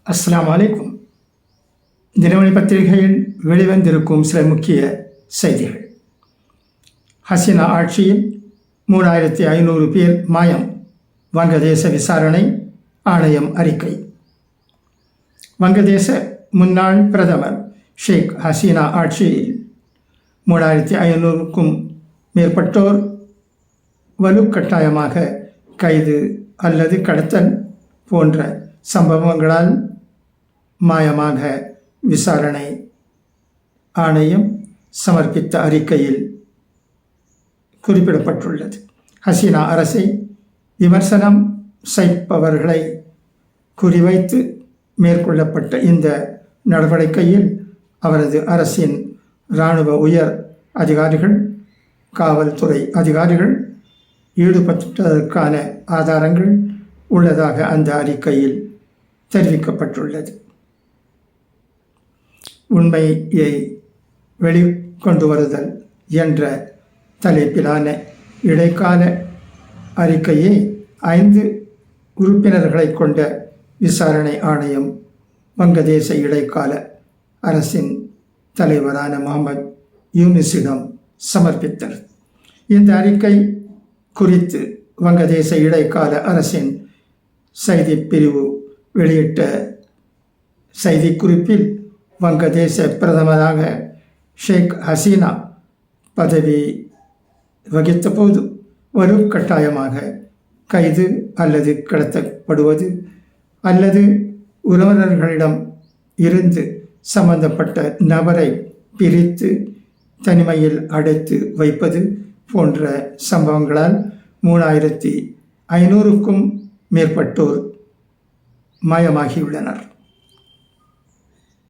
அஸ்ஸலாமு அலைக்கும். தினமணி பத்திரிகையில் வெளிவந்திருக்கும் சில முக்கிய செய்திகள். ஹசீனா ஆட்சியில் 3500 பேர் மாயம், வங்கதேச விசாரணை ஆணையம் அறிக்கை. வங்கதேச முன்னாள் பிரதமர் ஷேக் ஹசீனா ஆட்சியில் 3500க்கும் மேற்பட்டோர் வலுக்கட்டாயமாக கைது அல்லது கடத்தல் போன்ற சம்பவங்களால் மாயமாக விசாரணை ஆணையம் சமர்ப்பித்த அறிக்கையில் குறிப்பிடப்பட்டுள்ளது. ஹசீனா அரசை விமர்சனம் செய்பவர்களை குறிவைத்து மேற்கொள்ளப்பட்ட இந்த நடவடிக்கையில் அவரது அரசின் இராணுவ உயர் அதிகாரிகள், காவல்துறை அதிகாரிகள் ஈடுபட்டதற்கான ஆதாரங்கள் உள்ளதாக அந்த அறிக்கையில் தெரிவிக்கப்பட்டுள்ளது. உண்மையை வெளிக்கொண்டு வருதல் என்ற தலைப்பிலான இடைக்கால அறிக்கையை 5 உறுப்பினர்களை கொண்ட விசாரணை ஆணையம் வங்கதேச இடைக்கால அரசின் தலைவரான முகமது யூனுஸிடம் சமர்ப்பித்தது. இந்த அறிக்கை குறித்து வங்கதேச இடைக்கால அரசின் செய்தி பிரிவு வெளியிட்ட செய்திக்குறிப்பில், வங்கதேச பிரதமராக ஷேக் ஹசீனா பதவி வகித்தபோது வலுக்கட்டாயமாக கைது அல்லது கடத்தப்படுவது அல்லது உறவினர்களிடம் இருந்து சம்பந்தப்பட்ட நபரை பிரித்து தனிமையில் அடைத்து வைப்பது போன்ற சம்பவங்களால் 3500க்கும் மேற்பட்டோர் மாயமாகியுள்ளனர்.